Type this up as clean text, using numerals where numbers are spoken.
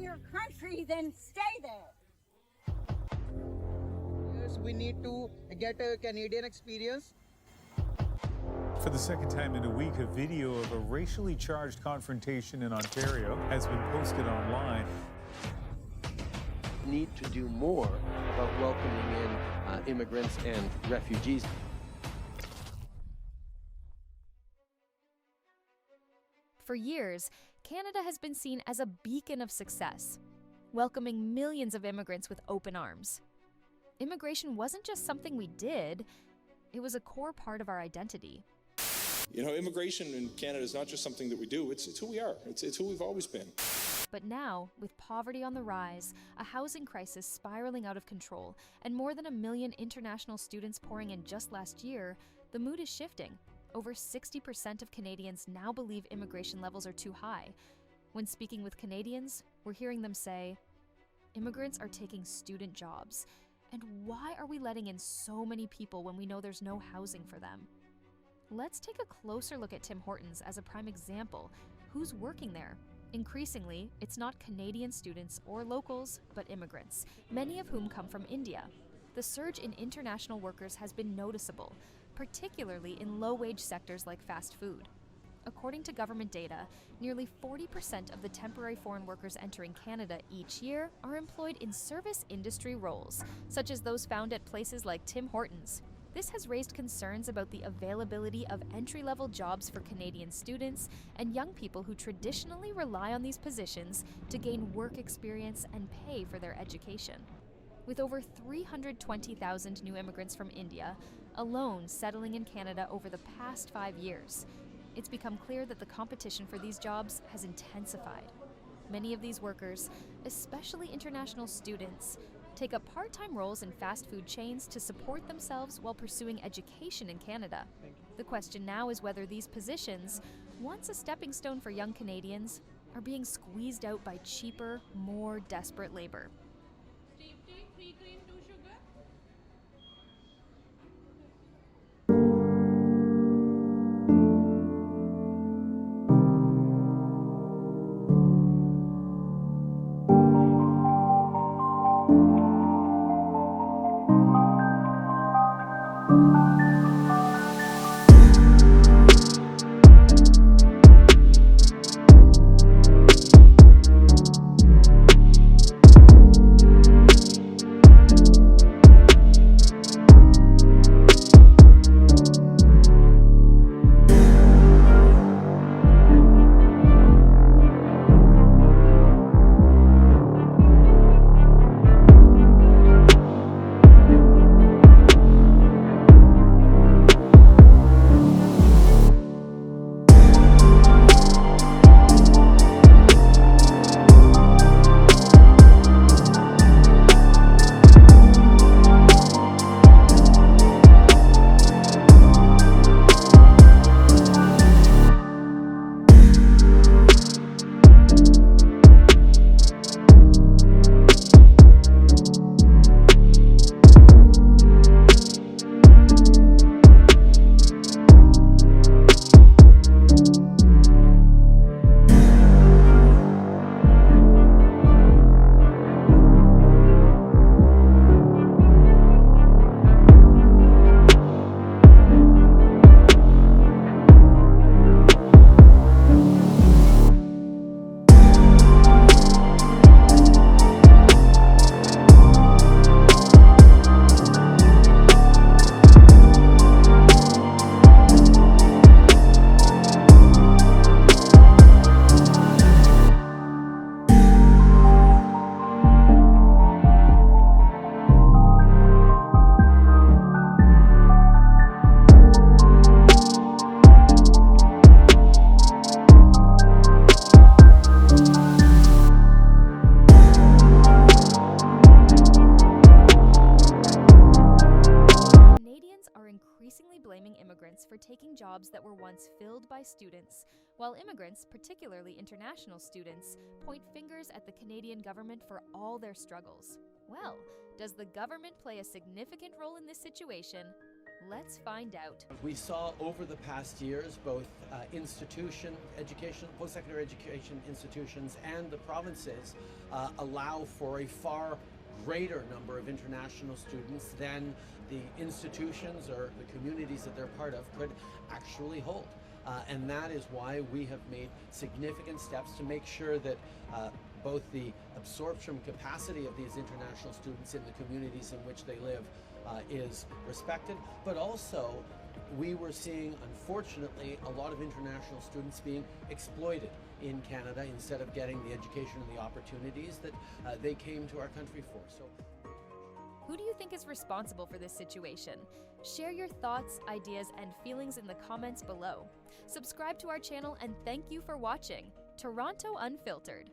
your country, then stay there. Yes, we need to get a Canadian experience. For the second time in a week, a video of a racially charged confrontation in Ontario has been posted online. Need to do more about welcoming in immigrants and refugees. For years, Canada has been seen as a beacon of success, welcoming millions of immigrants with open arms. Immigration wasn't just something we did, it was a core part of our identity. You know, immigration in Canada is not just something that we do, it's who we are. It's who we've always been. But now, with poverty on the rise, a housing crisis spiraling out of control, and more than 1 million international students pouring in just last year, the mood is shifting. Over 60% of Canadians now believe immigration levels are too high. When speaking with Canadians, we're hearing them say, immigrants are taking student jobs. And why are we letting in so many people when we know there's no housing for them? Let's take a closer look at Tim Hortons as a prime example. Who's working there? Increasingly, it's not Canadian students or locals, but immigrants, many of whom come from India. The surge in international workers has been noticeable, particularly in low-wage sectors like fast food. According to government data, nearly 40% of the temporary foreign workers entering Canada each year are employed in service industry roles, such as those found at places like Tim Hortons. This has raised concerns about the availability of entry-level jobs for Canadian students and young people who traditionally rely on these positions to gain work experience and pay for their education. With over 320,000 new immigrants from India alone settling in Canada over the past 5 years, it's become clear that the competition for these jobs has intensified. Many of these workers, especially international students, take up part-time roles in fast food chains to support themselves while pursuing education in Canada. The question now is whether these positions, once a stepping stone for young Canadians, are being squeezed out by cheaper, more desperate labor. for taking jobs that were once filled by students, while immigrants, particularly international students, point fingers at the Canadian government for all their struggles. Well, does the government play a significant role in this situation? Let's find out. We saw over the past years both post-secondary education institutions and the provinces allow for a far greater number of international students than the institutions or the communities that they're part of could actually hold. And that is why we have made significant steps to make sure that both the absorption capacity of these international students in the communities in which they live is respected, but also we were seeing, unfortunately, a lot of international students being exploited in Canada instead of getting the education and the opportunities that they came to our country for. So, who do you think is responsible for this situation? Share your thoughts, ideas, and feelings in the comments below. Subscribe to our channel and thank you for watching. Toronto Unfiltered.